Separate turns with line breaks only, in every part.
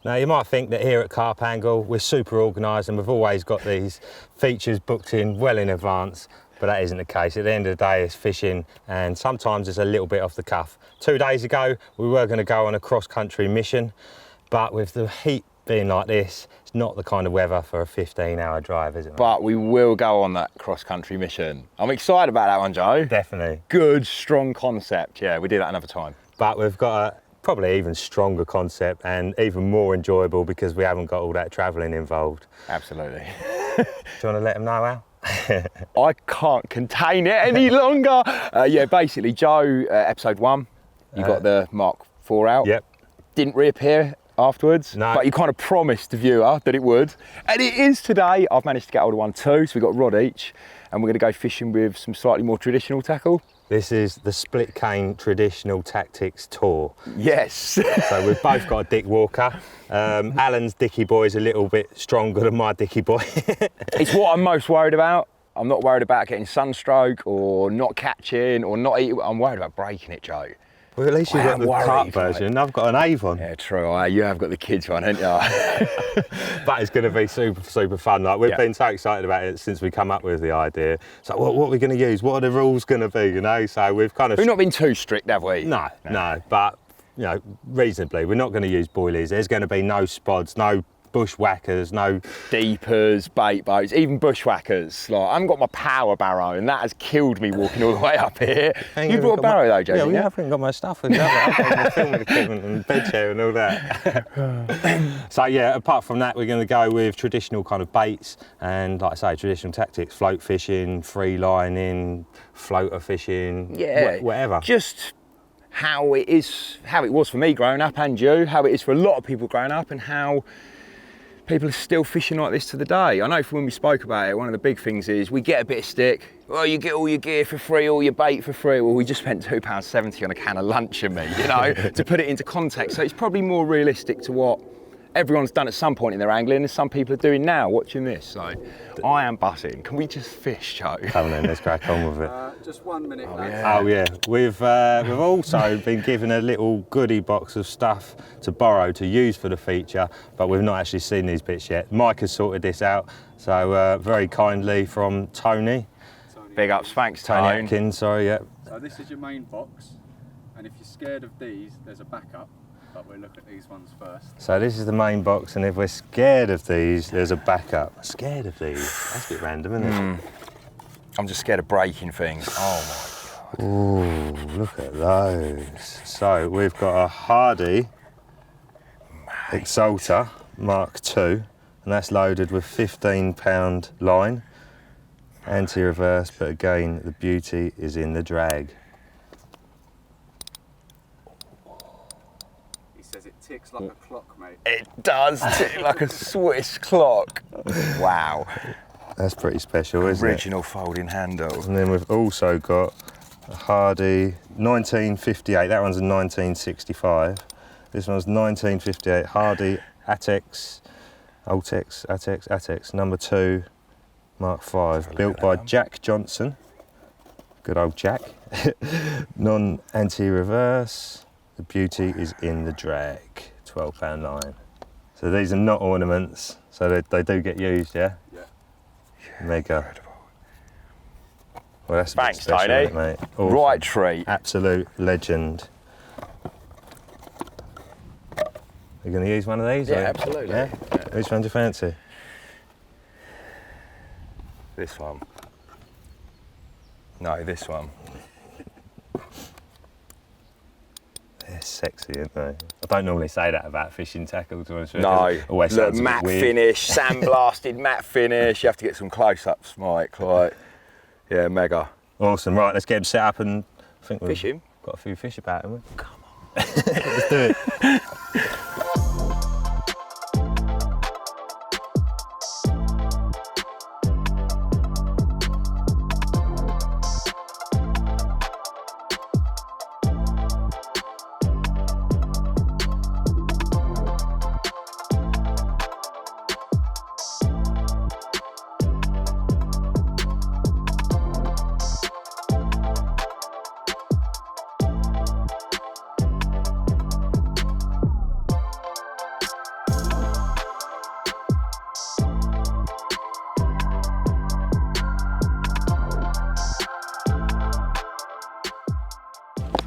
Now, you might think that here at Carp Angle, we're super organised and we've always got these features booked in well in advance, but that isn't the case. At the end of the day, it's fishing, and sometimes it's a little bit off the cuff. 2 days ago, we were going to go on a cross-country mission, but with the heat being like this, it's not the kind of weather for a 15-hour drive, is it?
But we will go on that cross-country mission. I'm excited about that one, Joe.
Definitely.
Good, strong concept. Yeah, we do that another time.
But we've got a probably even stronger concept and even more enjoyable because we haven't got all that travelling involved.
Absolutely.
Do you want to let them know, Al?
I can't contain it any longer. Yeah, basically, Joe, episode 1, you got the Mark IV out.
Yep.
Didn't reappear afterwards,
no.
But you kind of promised the viewer that it would. And it is today. I've managed to get hold of one too, so we've got a rod each, and we're going to go fishing with some slightly more traditional tackle.
This is the Split Cane Traditional Tactics Tour.
Yes.
So we've both got a Dick Walker. Alan's Dickie Boy is a little bit stronger than my Dickie Boy.
It's what I'm most worried about. I'm not worried about getting sunstroke or not catching or not eating. I'm worried about breaking it, Joe.
Well, at least you've got the Carp version. I've got an Avon.
Yeah, true. You have got the kids one, haven't you?
But it's going to be super, super fun. Like, we've been so excited about it since we come up with the idea. So what are we going to use? What are the rules going to be, you know? So we've kind of...
We've not been too strict, have we?
No. But, you know, reasonably, we're not going to use boilies. There's going to be no spods, no bushwhackers, no
deepers, bait boats, even bushwhackers. Like, I haven't got my power barrow, and that has killed me walking all the way up here. You brought a barrow though, Joe?
Yeah, we haven't got my stuff. I've got my filming equipment and bed chair and all that. So yeah, apart from that, we're going to go with traditional kind of baits and, like I say, traditional tactics: float fishing, free lining, floater fishing, whatever.
Just how it was for me growing up, and you, how it is for a lot of people growing up, and how people are still fishing like this to the day. I know from when we spoke about it, one of the big things is we get a bit of stick. Well, you get all your gear for free, all your bait for free. Well, we just spent £2.70 on a can of luncheon meat, you know, to put it into context. So it's probably more realistic to what everyone's done at some point in their angling, and some people are doing now watching this. So I am buzzing. Can we just fish, Joe?
Come on, let's crack on with it.
Just 1 minute.
Oh yeah. We've also been given a little goodie box of stuff to borrow to use for the feature, but we've not actually seen these bits yet. Mike has sorted this out, so very kindly from Tony.
Big ups, thanks
Tony Atkins, sorry, yeah.
So this is your main box, and if you're scared of these, there's a backup. But we'll look at these ones first.
So this is the main box, and if we're scared of these, there's a backup. Scared of these? That's a bit random, isn't it?
I'm just scared of breaking things. Oh my God.
Ooh, look at those. So we've got a Hardy Exalter Mark II, and that's loaded with 15-pound line, anti-reverse, but again, the beauty is in the drag.
It ticks like a clock, mate.
It does tick like a Swiss clock. Wow.
That's pretty special, isn't it?
Original folding handle.
And then we've also got a Hardy 1958. That one's a 1965. This one's 1958 Hardy Atex, Atex number 2 Mark V, built by Jack Johnson. Good old Jack. Non-anti-reverse. The beauty is in the drag, 12-pound line. So these are not ornaments, so they do get used, yeah?
Yeah.
Mega.
Incredible.
Well, that's a
Thanks,
bit special,
Tony.
isn't it, mate? Awesome.
Right treat.
Absolute legend. You're going to use one of these?
Yeah,
or?
absolutely.
Yeah? Which one do you fancy?
This one. No, this one.
They're sexy, aren't they? I don't normally say that about fishing tackle, to be honest with you.
No,
Always
look,
sounds a bit
matte
weird.
finish, sandblasted matte finish. You have to get some close-ups, Mike. Like, yeah, mega.
Awesome, right, let's get them set up, and I think we've
Fish him?
got a few fish about, haven't we?
Come on.
Let's do it.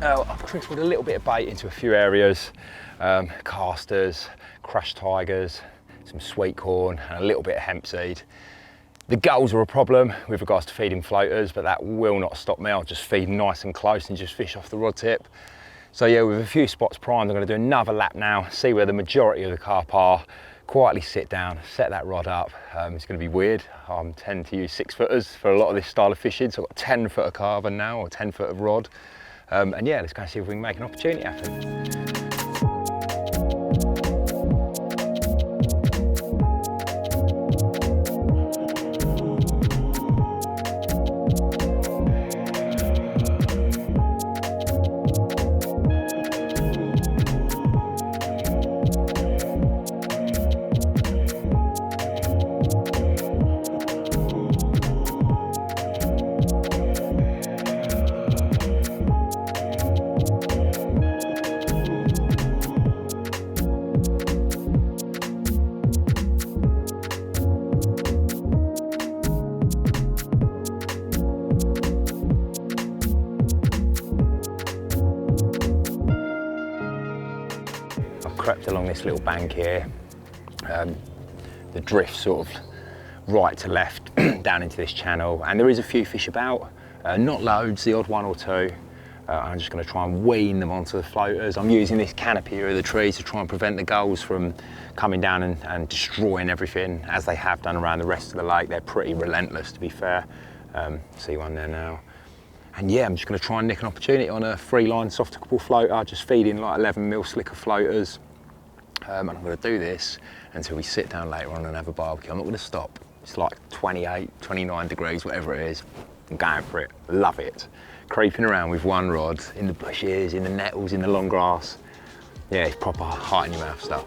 I've trickled a little bit of bait into a few areas, casters, crushed tigers, some sweet corn, and a little bit of hemp seed. The gulls are a problem with regards to feeding floaters, but that will not stop me. I'll just feed nice and close and just fish off the rod tip. So yeah, with a few spots primed, I'm going to do another lap now, see where the majority of the carp are, quietly sit down, set that rod up. It's going to be weird. I tend to use 6-footers for a lot of this style of fishing, so I've got 10-foot of carbon now, or 10-foot of rod. And yeah, let's go and see if we can make an opportunity happen. Crept along this little bank here, the drift sort of right to left down into this channel, and there is a few fish about, not loads, the odd one or two. I'm just going to try and wean them onto the floaters. I'm using this canopy of the trees to try and prevent the gulls from coming down and destroying everything, as they have done around the rest of the lake. They're pretty relentless, to be fair. See one there now. And yeah, I'm just going to try and nick an opportunity on a 3-line soft hookable floater, just feeding like 11mm slicker floaters. And I'm going to do this until we sit down later on and have a barbecue. I'm not going to stop. It's like 28, 29 degrees, whatever it is. I'm going for it. Love it. Creeping around with one rod, in the bushes, in the nettles, in the long grass. Yeah, it's proper heart in your mouth stuff.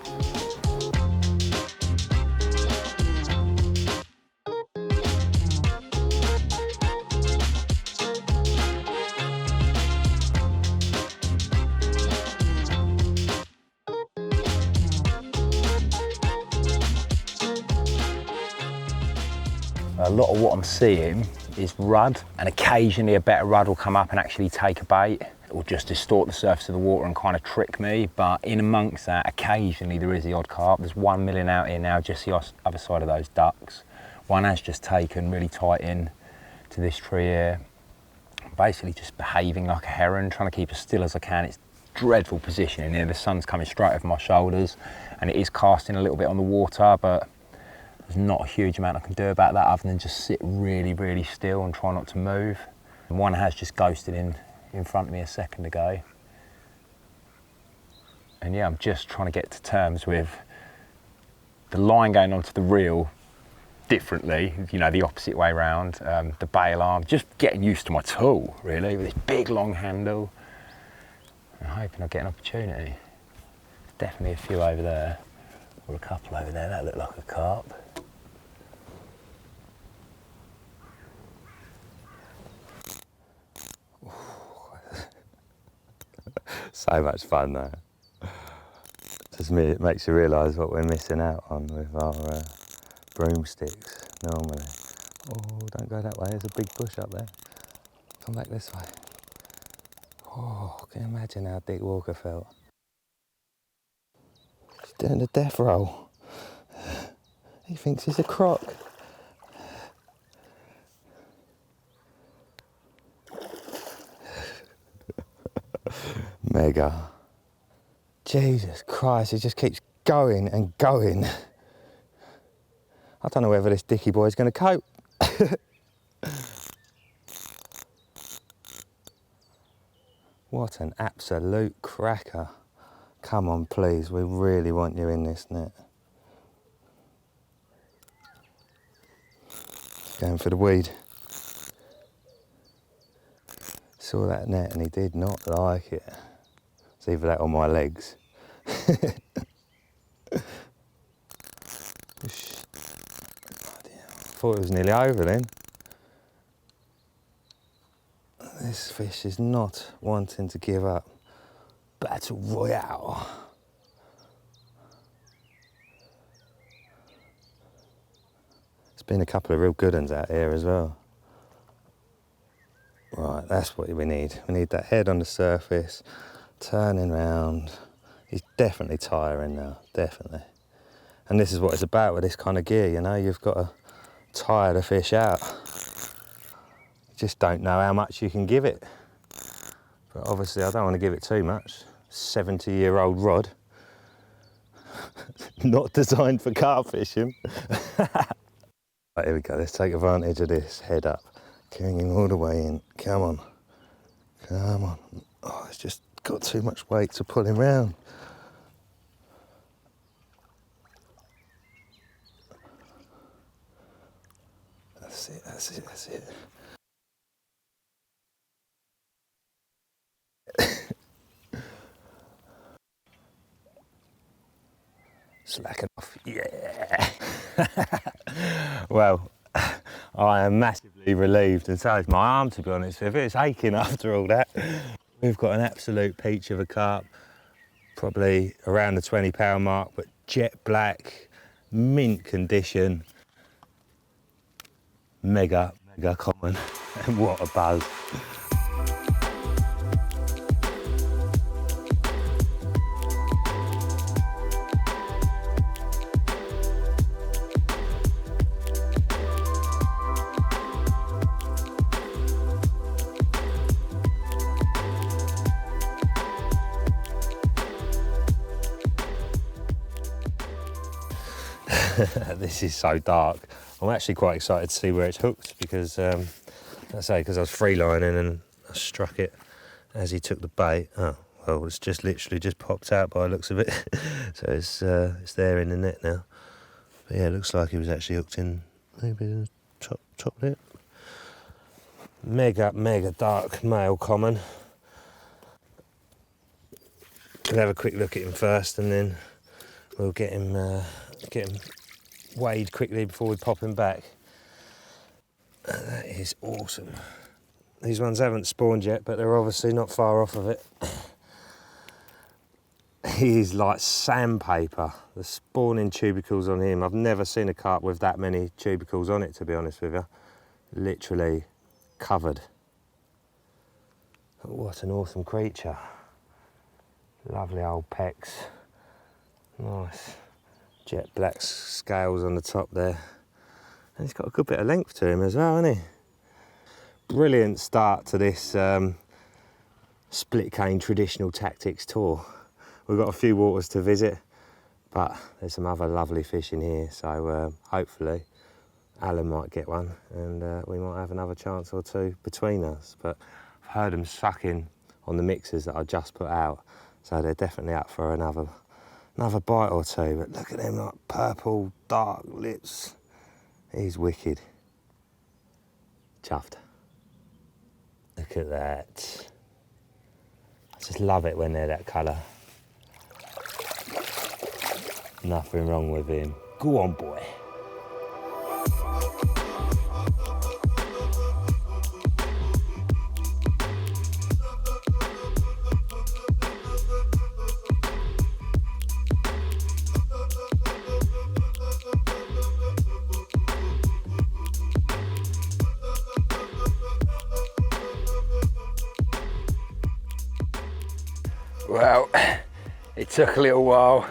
A lot of what I'm seeing is rudd, and occasionally a better rudd will come up and actually take a bait. It will just distort the surface of the water and kind of trick me, but in amongst that, occasionally there is the odd carp. There's one milling out here now, just the other side of those ducks. One has just taken really tight in to this tree here. Basically just behaving like a heron, trying to keep as still as I can. It's dreadful positioning here. The sun's coming straight over my shoulders and it is casting a little bit on the water, but there's not a huge amount I can do about that other than just sit really, really still and try not to move. And one has just ghosted in front of me a second ago. And yeah, I'm just trying to get to terms with the line going onto the reel differently, you know, the opposite way around, the bail arm, just getting used to my tool, really, with this big long handle. I'm hoping I'll get an opportunity. There's definitely a few over there, or a couple over there. That looked like a carp.
So much fun though. Just it makes you realise what we're missing out on with our broomsticks normally. Oh, don't go that way, there's a big bush up there. Come back this way. Oh, can you imagine how Dick Walker felt? He's doing the death roll. He thinks he's a croc. Mega. Jesus Christ, it just keeps going and going. I don't know whether this Dickie boy's going to cope. What an absolute cracker. Come on, please, we really want you in this net. Going for the weed. Saw that net and he did not like it. It's either that or my legs. Thought it was nearly over then. This fish is not wanting to give up. Battle Royale. There's been a couple of real good ones out here as well. Right, That's what we need. We need that head on the surface, turning round. He's definitely tiring now, definitely. And this is what it's about with this kind of gear, you know, you've got to tire the fish out. You just don't know how much you can give it. But obviously I don't want to give it too much. 70-year-old rod. Not designed for carp fishing. Right, here we go, let's take advantage of this. Head up, carrying all the way in. Come on, come on. Oh, it's just got too much weight to pull him round. That's it, that's it, that's it. Slacking off, yeah. Well, I am massively relieved, and so is my arm, to be honest with you. It's aching after all that. We've got an absolute peach of a carp, probably around the 20-pound mark, but jet black, mint condition, mega common, and what a buzz. This is so dark. I'm actually quite excited to see where it's hooked because, I say, because I was free lining and I struck it as he took the bait. Oh, well, it's just literally just popped out by the looks of it. So it's there in the net now. But yeah, it looks like he was actually hooked in maybe the top lip. Mega dark male common. We'll have a quick look at him first and then we'll get him weighed quickly before we pop him back. That is awesome. These ones haven't spawned yet, but they're obviously not far off of it. He is like sandpaper. The spawning tubercles on him. I've never seen a carp with that many tubercles on it, to be honest with you. Literally covered. What an awesome creature. Lovely old pecs. Nice. Jet black scales on the top there. And he's got a good bit of length to him as well, hasn't he? Brilliant start to this split cane traditional tactics tour. We've got a few waters to visit, but there's some other lovely fish in here, so hopefully Alan might get one and we might have another chance or two between us. But I've heard them sucking on the mixers that I just put out, so they're definitely up for another bite or two. But look at them, like purple, dark lips. He's wicked. Chuffed. Look at that. I just love it when they're that colour. Nothing wrong with him. Go on, boy.
Well, it took a little while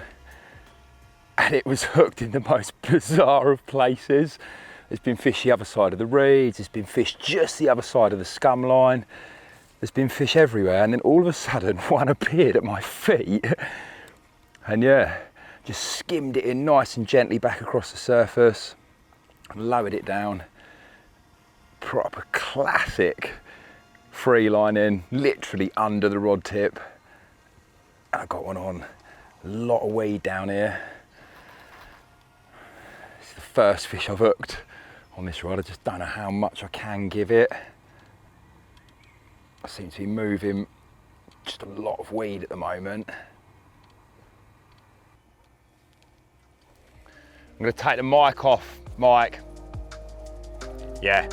and it was hooked in the most bizarre of places. There's been fish the other side of the reeds, there's been fish just the other side of the scum line, there's been fish everywhere, and then all of a sudden one appeared at my feet and yeah, just skimmed it in nice and gently back across the surface, lowered it down. Proper classic free line in, literally under the rod tip. I got one on, a lot of weed down here. It's the first fish I've hooked on this rod. I just don't know how much I can give it. I seem to be moving just a lot of weed at the moment. I'm gonna take the mic off, Mike. Yeah.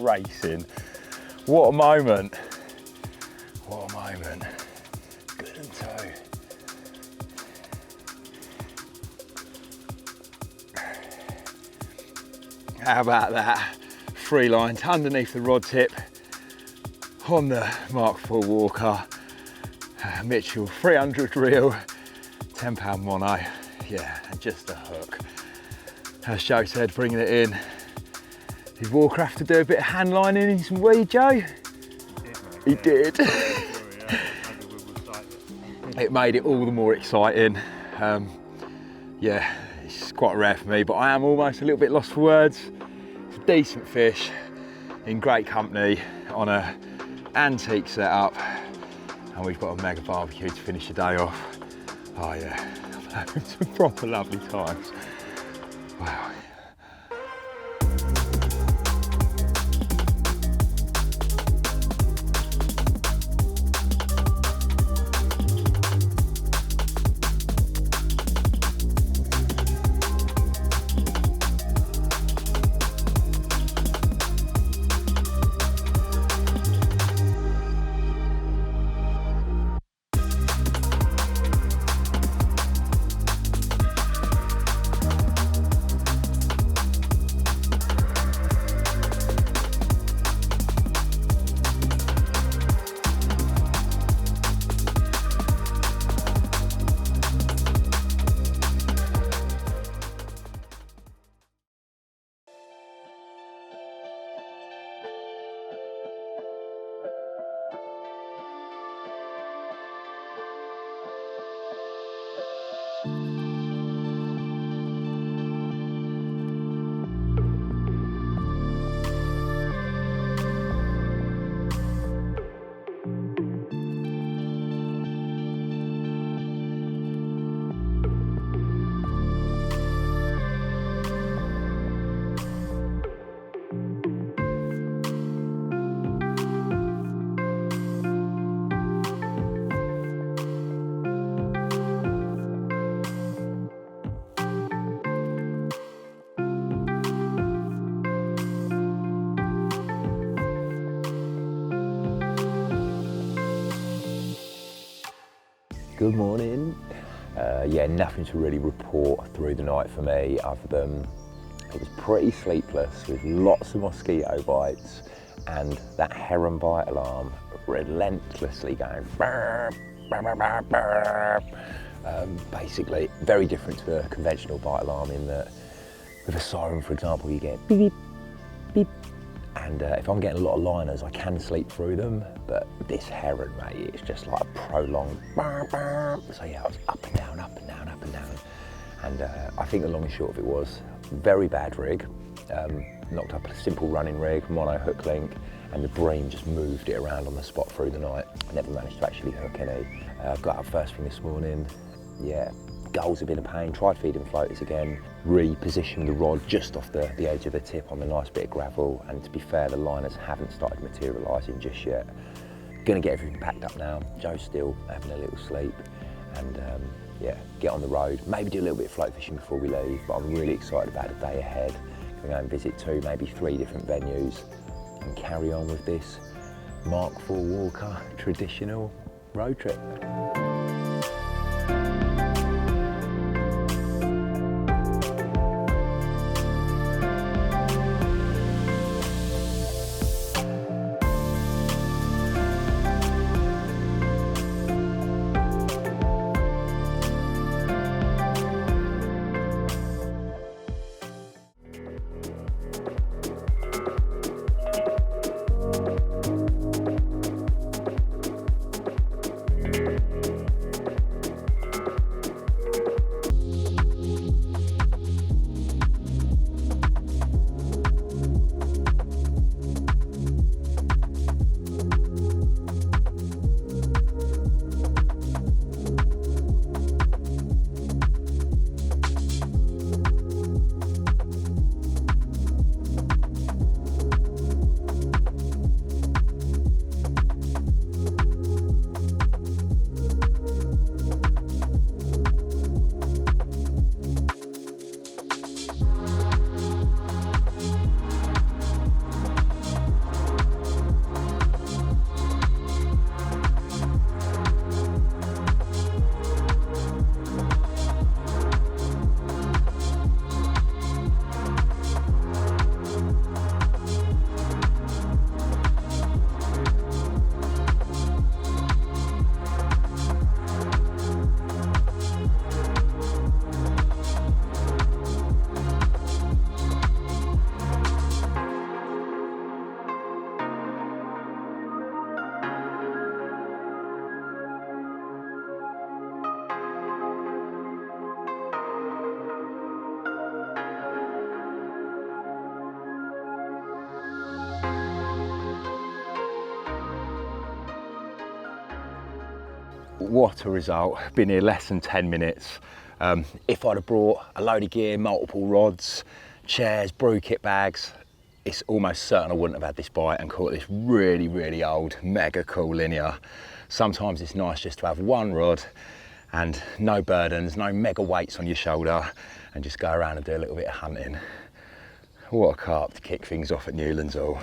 racing. What a moment. What a moment. Good and toe. How about that? 3 lines underneath the rod tip on the Mark IV Walker. Mitchell 300 reel, 10 pound mono. Yeah, and just a hook. As Joe said, bringing it in. Did Walker have to do a bit of hand lining in some weed, Joe? He did. It made it all the more exciting. Yeah, it's quite rare for me, but I am almost a little bit lost for words. It's a decent fish in great company on a antique setup, and we've got a mega barbecue to finish the day off. Oh yeah, I'm having some proper lovely times. Wow. Good morning. Yeah, nothing to really report through the night for me other than it was pretty sleepless with lots of mosquito bites and that heron bite alarm relentlessly going burp, burp, burp, burp, burp. Basically very different to a conventional bite alarm in that with a siren, for example, you get beep, beep, beep. And if I'm getting a lot of liners, I can sleep through them, but this heron, mate, it's just like a prolonged burp, burp. So yeah, I was up and down, up and down, up and down. And I think the long and short of it was very bad rig. Knocked up a simple running rig, mono hook link, and the bream just moved it around on the spot through the night. Never managed to actually hook any. Got up first thing this morning. Yeah, gulls have been a pain. Tried feeding floaters again. Repositioned the rod just off the edge of the tip on the nice bit of gravel, and to be fair, the liners haven't started materialising just yet. Gonna get everything packed up now. Joe's still having a little sleep, and yeah, get on the road. Maybe do a little bit of float fishing before we leave, but I'm really excited about the day ahead. Gonna go and visit 2, maybe 3 different venues and carry on with this Mark IV Walker traditional road trip. what a result. Been here less than 10 minutes. If I'd have brought a load of gear, multiple rods, chairs, brew kit bags, it's almost certain I wouldn't have had this bite and caught this really, really old, mega cool linear. Sometimes it's nice just to have one rod and no burdens, no mega weights on your shoulder, and just go around and do a little bit of hunting. What a carp to kick things off at Newlands All.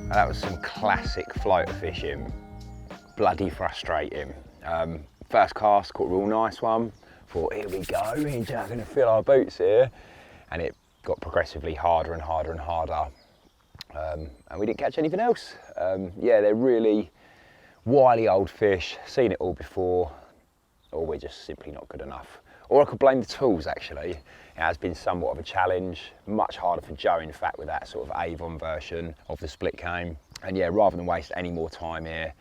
That was some classic floater fishing, bloody frustrating. First cast, caught a real nice one, thought here we go, we're just going to fill our boots here, and it got progressively harder and harder and harder, and we didn't catch anything else. Yeah, they're really wily old fish, seen it all before, or we're just simply not good enough. Or I could blame the tools actually. It has been somewhat of a challenge, much harder for Joe in fact with that sort of Avon version of the split cane. And yeah, rather than waste any more time here,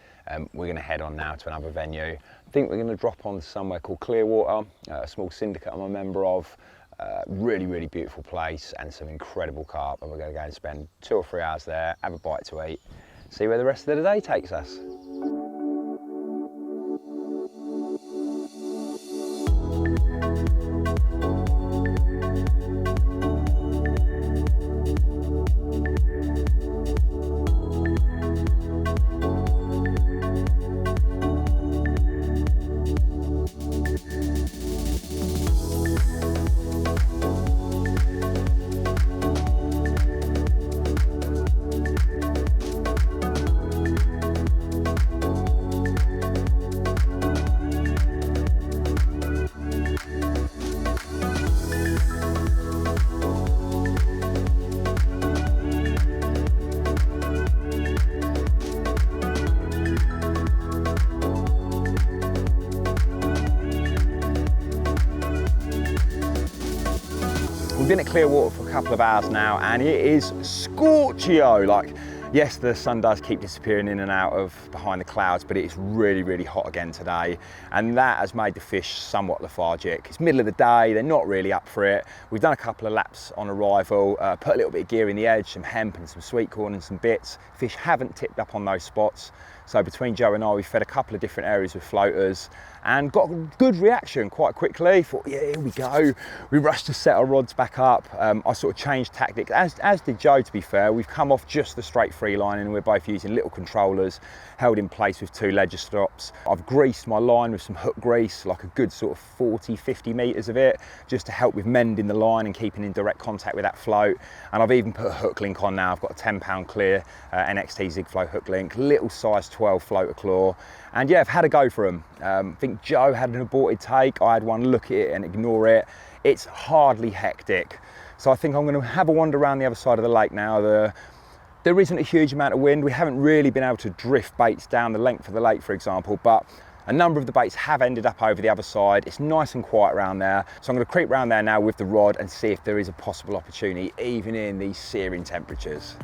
we're going to head on now to another venue. I think we're going to drop on somewhere called Clearwater, a small syndicate I'm a member of. Really, really beautiful place and some incredible carp, and we're going to go and spend 2 or 3 hours there, have a bite to eat, see where the rest of the day takes us. We've been at Clearwater for a couple of hours now and it is scorchio. Like, yes, the sun does keep disappearing in and out of behind the clouds, but it is really, really hot again today. And that has made the fish somewhat lethargic. It's middle of the day, they're not really up for it. We've done a couple of laps on arrival, put a little bit of gear in the edge, some hemp and some sweet corn and some bits. Fish haven't tipped up on those spots. So between Joe and I, we fed a couple of different areas with floaters and got a good reaction quite quickly. Thought, yeah, here we go. We rushed to set our rods back up. I sort of changed tactics, as did Joe, to be fair. We've come off just the straight free line and we're both using little controllers held in place with 2 ledger stops. I've greased my line with some hook grease, like a good sort of 40, 50 metres of it, just to help with mending the line and keeping in direct contact with that float. And I've even put a hook link on now. I've got a 10 pound clear NXT Zig Flow hook link, little size 12 floater claw. And yeah, I've had a go for them. I think Joe had an aborted take. I had one look at it and ignore it. It's hardly hectic. So I think I'm going to have a wander around the other side of the lake now. There isn't a huge amount of wind. We haven't really been able to drift baits down the length of the lake, for example, but a number of the baits have ended up over the other side. It's nice and quiet around there. So I'm going to creep around there now with the rod and see if there is a possible opportunity, even in these searing temperatures.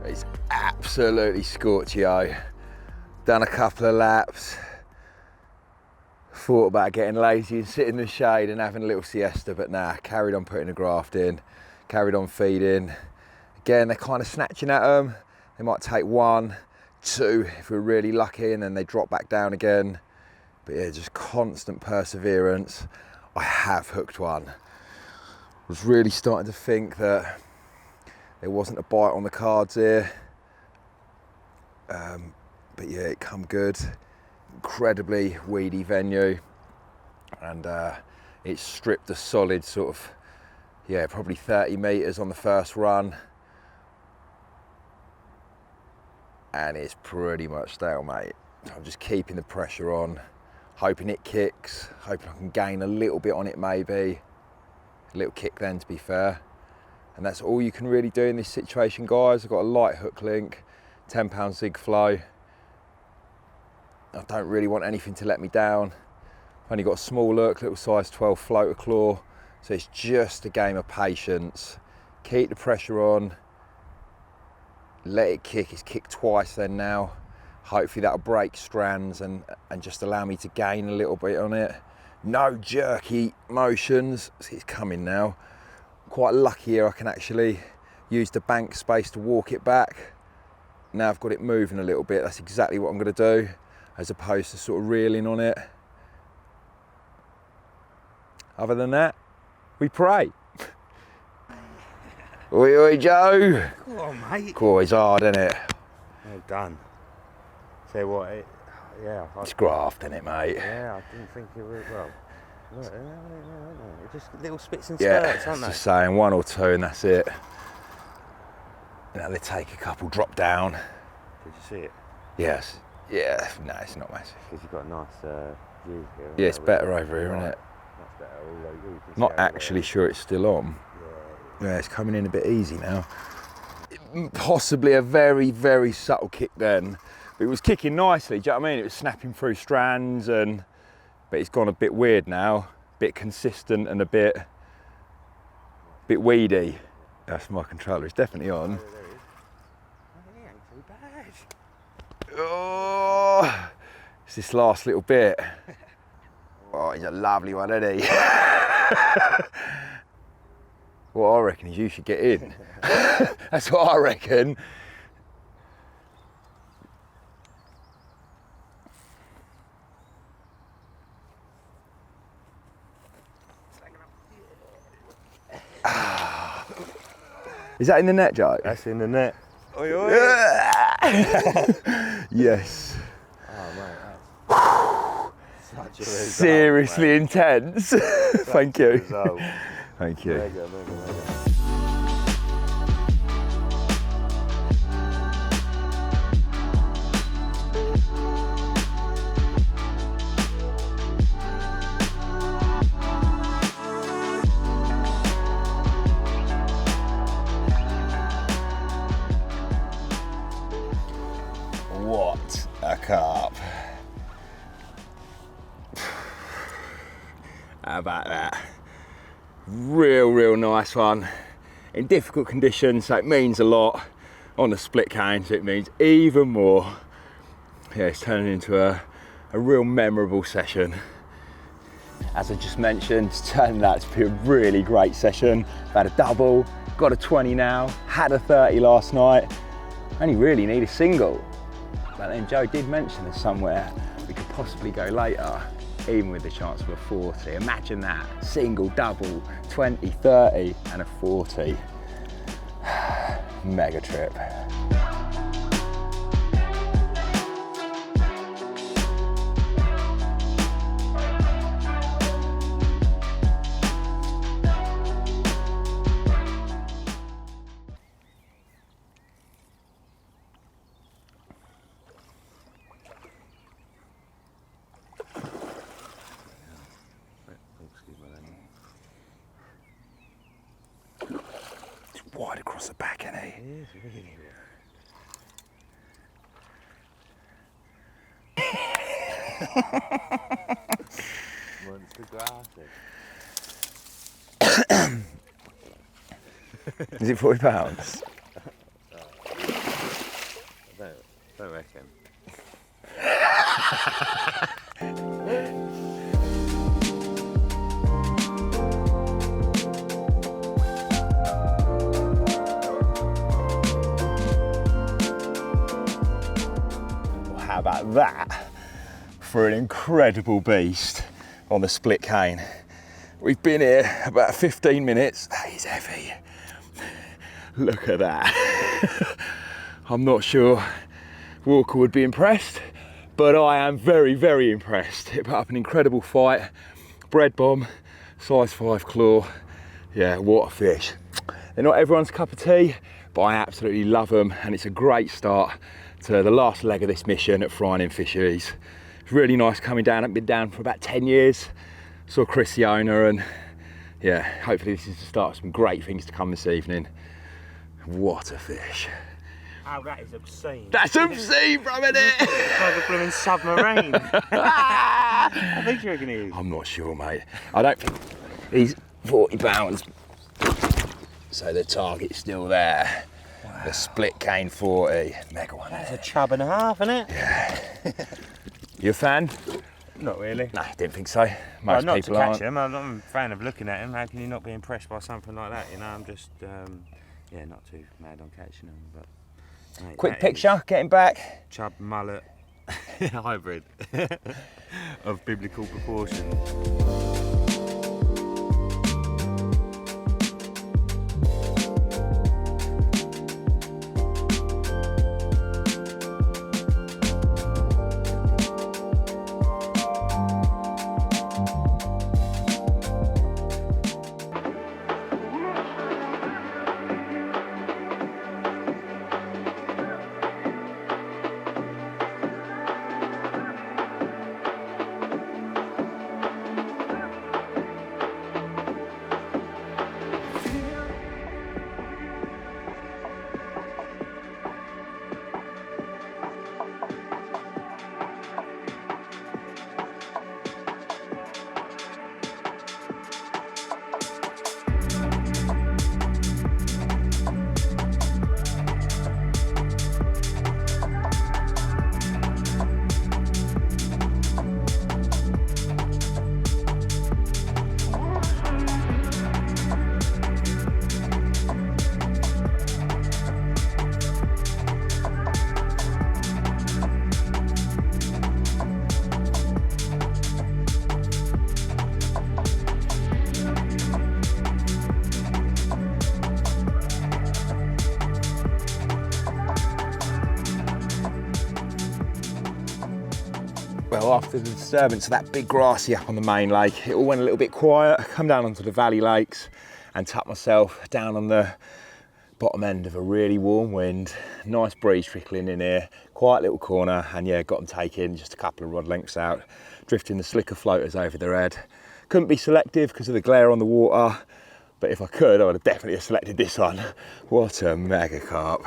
It's absolutely scorchio. Done a couple of laps. Thought about getting lazy and sitting in the shade and having a little siesta, but nah, carried on putting the graft in. carried on feeding. Again, they're kind of snatching at them. They might take 1, 2 if we're really lucky, and then they drop back down again. But yeah, just constant perseverance. I have hooked one. I was really starting to think that there wasn't a bite on the cards here. But yeah, it come good. Incredibly weedy venue. And it stripped a solid sort of, yeah, probably 30 metres on the first run. And it's pretty much stalemate. So I'm just keeping the pressure on, hoping it kicks, hoping I can gain a little bit on it maybe. A little kick then, to be fair. And that's all you can really do in this situation, guys. I've got a light hook link, 10-pound zig flow. I don't really want anything to let me down. I've only got a small hook, little size 12 floater claw. So it's just a game of patience. Keep the pressure on. Let it kick. It's kicked twice then now. Hopefully that'll break strands and just allow me to gain a little bit on it. No jerky motions. See, it's coming now. Quite lucky here, I can actually use the bank space to walk it back. Now I've got it moving a little bit. That's exactly what I'm going to do, as opposed to sort of reeling on it. Other than that, we pray. Oi, oi, Joe.
Come on, mate.
Cool, it's hard, isn't it?
Well done. Say what? Yeah.
It's graft, isn't it, mate?
Yeah, I didn't think it would. Well, look, just little spits and
Yeah,
spurts, aren't they?
just saying 1 or 2 and that's it. Now they take a couple, drop down.
Did you see it?
Yes. Yeah, no, it's not massive.
Because you've got a nice view here.
Yeah, it's better over here, isn't it?
Much better. Although you can
Not
see over
actually sure it's still on.
there.
Yeah, it's coming in a bit easy now. Possibly a very, very subtle kick then. But it was kicking nicely, do you know what I mean? It was snapping through strands, but it's gone a bit weird now. A bit consistent and a bit weedy. That's my controller, it's definitely on.
There it is. Oh, he ain't too bad.
Oh, it's this last little bit. Oh, he's a lovely one, isn't he? What I reckon is you should get in. That's what I reckon. Is that in the net, Joe?
That's in the net. Oi, oi.
Yes.
Oh, mate, that's such a result,
Seriously
mate.
intense. Thank you.
Result.
Thank you.
Mega, mega, mega.
What a carp. How about that? Real nice one. In difficult conditions, so it means a lot. On the split cane, so it means even more. Yeah, it's turning into a real memorable session. As I just mentioned, it's turned out to be a really great session. I've had a double, got a 20 now, had a 30 last night. Only really need a single. But then Joe did mention there's somewhere we could possibly go later, even with the chance of a 40. Imagine that, single, double, 20, 30 and a 40. Mega trip. Wide across the back, isn't he?
It is really Monster graphic.
Is it £40?
I don't reckon.
that for an incredible beast on the split cane. We've been here about 15 minutes. That is heavy. Look at that. I'm not sure Walker would be impressed, but I am very, very impressed. It put up an incredible fight. Bread bomb, size 5 claw. Yeah, what a fish. They're not everyone's cup of tea, but I absolutely love them, and it's a great start to the last leg of this mission at Frying Fisheries. It's really nice coming down. I've been down for about 10 years. Saw Chris, the owner, and yeah, hopefully this is the start of some great things to come this evening. What a fish.
Oh, that is obscene.
That's obscene, bro, isn't it?
It's like a blooming submarine. How big do you reckon he is?
I'm not sure, mate. I don't think he's 40 pounds. So the target's still there. Wow. The split cane 40. Mega one.
That's a chub and a half, isn't it?
Yeah. You a fan?
Not really.
No, I didn't think so. Most
not
people
to catch
aren't.
him. I'm a fan of looking at him. How can you not be impressed by something like that? You know, I'm just, yeah, not too mad on catching him. But mate,
Quick picture, getting back.
Chub mullet hybrid of biblical proportions.
Well, after the disturbance of that big grassy up on the main lake, it all went a little bit quiet. I come down onto the valley lakes and tuck myself down on the bottom end of a really warm wind. Nice breeze trickling in here, quiet little corner, and yeah, got them taken just a couple of rod lengths out, drifting the slicker floaters over their head. Couldn't be selective because of the glare on the water, but if I could, I would have definitely selected this one. What a mega carp.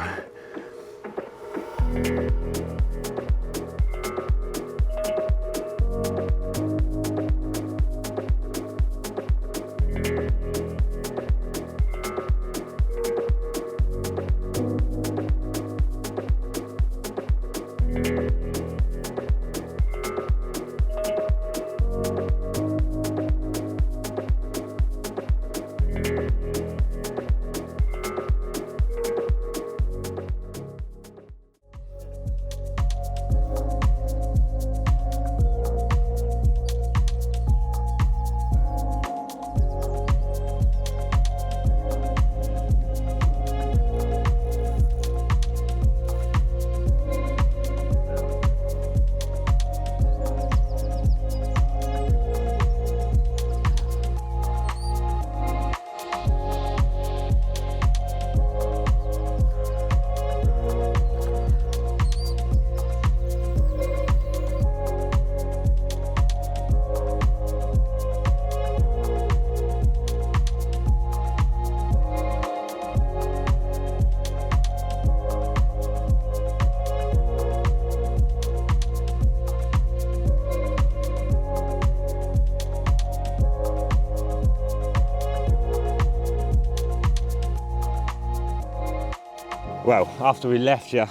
Well, after we left you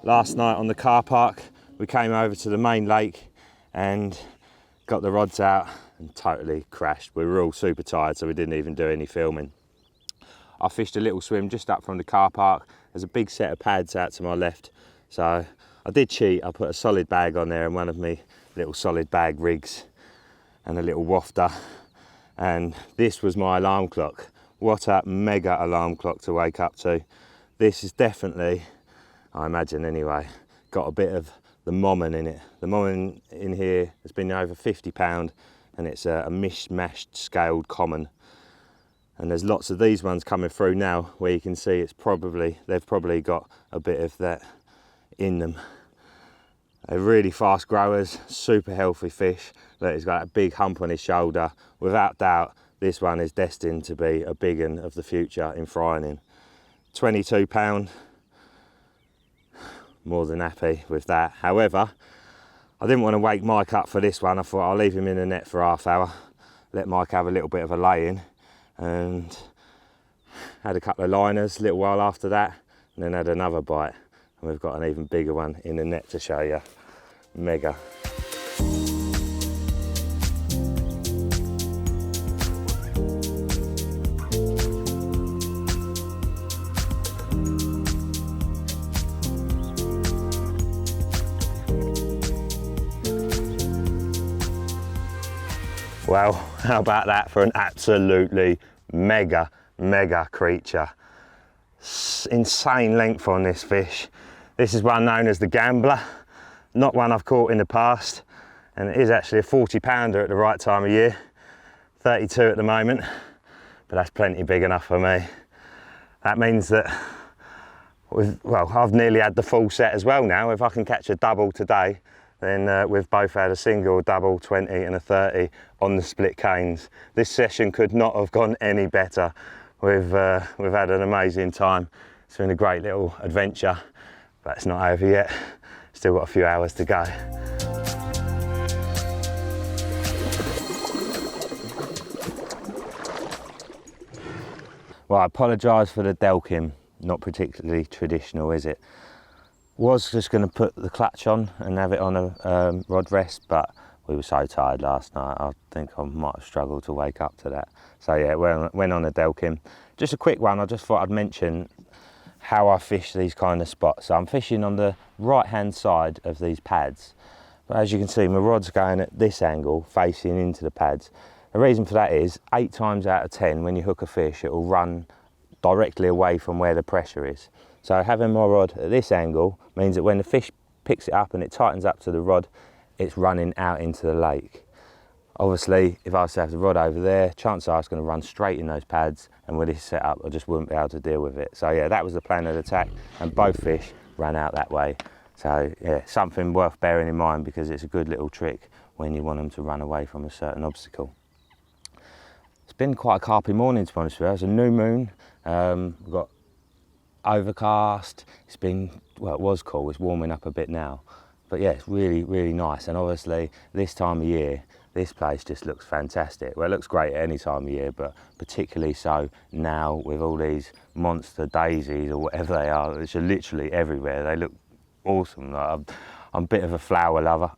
last night on the car park, we came over to the main lake and got the rods out and totally crashed. We were all super tired, so we didn't even do any filming. I fished a little swim just up from the car park. There's a big set of pads out to my left, so I did cheat, I put a solid bag on there and one of my little solid bag rigs and a little wafter, and this was my alarm clock. What a mega alarm clock to wake up to. This is definitely, I imagine anyway, got a bit of the mommon in it. The mommon in here has been over £50 and it's a mishmashed scaled common. And there's lots of these ones coming through now where you can see they've probably got a bit of that in them. They're really fast growers, super healthy fish. Look, he's got a big hump on his shoulder. Without doubt, this one is destined to be a big one of the future in frying. £22, more than happy with that. However, I didn't want to wake Mike up for this one. I thought I'll leave him in the net for half hour, let Mike have a little bit of a lay-in, and had a couple of liners a little while after that, and then had another bite. And we've got an even bigger one in the net to show you. Mega. Well, how about that for an absolutely mega creature. Insane length on this fish. This is one known as the gambler, not one I've caught in the past, and it is actually a 40-pounder at the right time of year. 32 at the moment, but that's plenty big enough for me. That means that I've nearly had the full set as well now. If I can catch a double today, then we've both had a single, double, 20 and a 30 on the split canes. This session could not have gone any better. We've had an amazing time. It's been a great little adventure, but it's not over yet. Still got a few hours to go. Well, I apologise for the Delkim, not particularly traditional, is it? Was just going to put the clutch on and have it on a rod rest, but we were so tired last night, I think I might have struggled to wake up to that. So yeah, went on a Delkim. Just a quick one, I just thought I'd mention how I fish these kind of spots. So I'm fishing on the right-hand side of these pads. But as you can see, my rod's going at this angle, facing into the pads. The reason for that is 8 times out of 10, when you hook a fish, it will run directly away from where the pressure is. So having my rod at this angle means that when the fish picks it up and it tightens up to the rod, it's running out into the lake. Obviously, if I was to have the rod over there, chances are it's going to run straight in those pads, and with this setup, I just wouldn't be able to deal with it. So yeah, that was the plan of attack, and both fish ran out that way. So yeah, something worth bearing in mind, because it's a good little trick when you want them to run away from a certain obstacle. It's been quite a carpy morning, to be honest with you. It's a new moon. We've got overcast. It's been, well, it was cool. It's warming up a bit now. But yeah, it's really nice. And obviously, this time of year, this place just looks fantastic. Well, it looks great at any time of year, but particularly so now with all these monster daisies or whatever they are, which are literally everywhere. They look awesome. I'm a bit of a flower lover.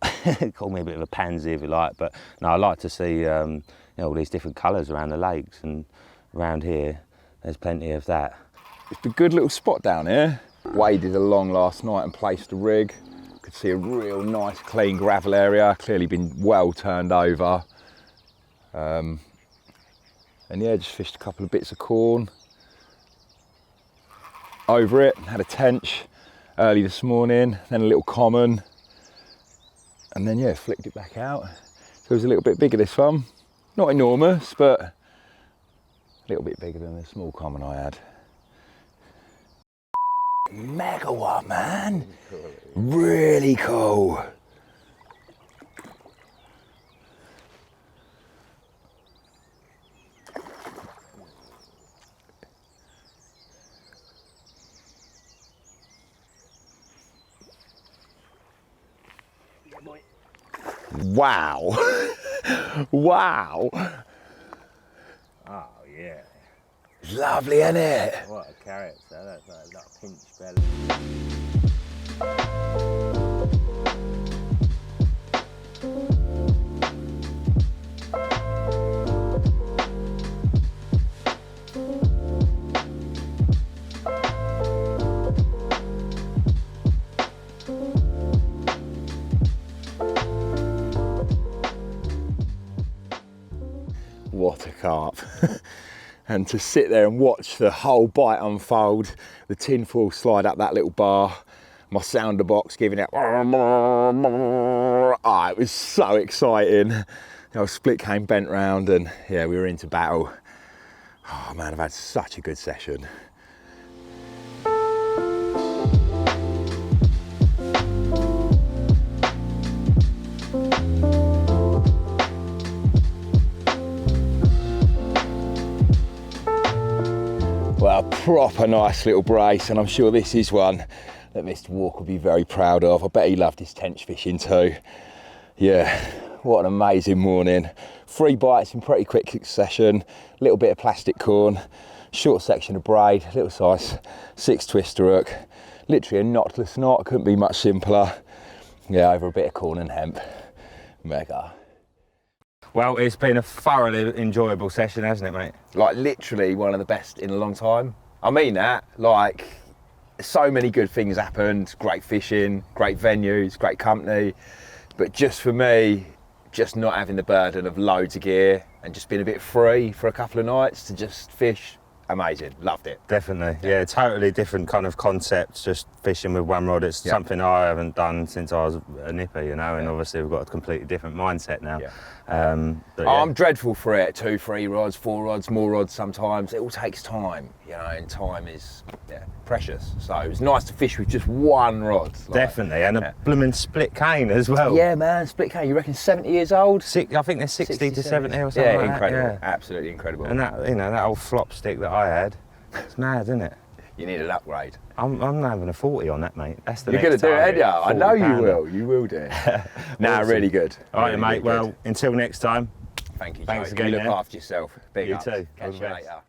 Call me a bit of a pansy if you like, but no, I like to see you know, all these different colours around the lakes, and around here, there's plenty of that.
It's a good little spot down here. Waded along last night and placed a rig. Could see a real nice clean gravel area, clearly been well turned over. And yeah, just fished a couple of bits of corn over it, had a tench early this morning, then a little common, and then yeah, flicked it back out. So it was a little bit bigger this one. Not enormous, but a little bit bigger than the small common I had. Mega one, man. Really cool. Wow. Wow.
Oh yeah.
Lovely, isn't it?
What a carrot, so that's like a little pinch belly.
and to sit there and watch the whole bite unfold, the tin foil slide up that little bar, my sounder box giving it, it was so exciting. Our split cane bent round and yeah, we were into battle. Oh man, I've had such a good session. Well, a proper nice little brace, and I'm sure this is one that Mr. Walker will be very proud of. I bet he loved his tench fishing too. Yeah, what an amazing morning. 3 bites in pretty quick succession, little bit of plastic corn, short section of braid, little size 6 twister hook, literally a knotless knot, couldn't be much simpler. Yeah, over a bit of corn and hemp. Mega.
Well, it's been a thoroughly enjoyable session, hasn't it, mate?
Like literally one of the best in a long time. I mean that, like so many good things happened, great fishing, great venues, great company. But just for me, just not having the burden of loads of gear and just being a bit free for a couple of nights to just fish, amazing, loved it.
Definitely, yeah, totally different kind of concept, just fishing with one rod. It's something I haven't done since I was a nipper, you know, and obviously we've got a completely different mindset now. But
I'm dreadful for it, 2, 3 rods, 4 rods, more rods sometimes. It all takes time, you know, and time is precious. So it was nice to fish with just one rod.
Definitely, and a blooming split cane as well.
Yeah, man, split cane. You reckon 70 years old?
I think they're 60 to 70 or something.
Yeah,
like
incredible.
That,
Absolutely incredible.
And that, you know, that old flop stick that I had, it's mad, isn't it?
You need an upgrade.
I'm having a 40 on that, mate. That's the
You're
next
going to do it,
target,
aren't you? I know you
£40.
will. You will do it. Nah,
Awesome.
really good.
All right,
really,
mate.
really
well,
good.
until next time.
Thank you,
Thanks
Joe.
again,
You look
man.
after yourself. Big
You
ups.
too. All
Catch
the
you
best.
later.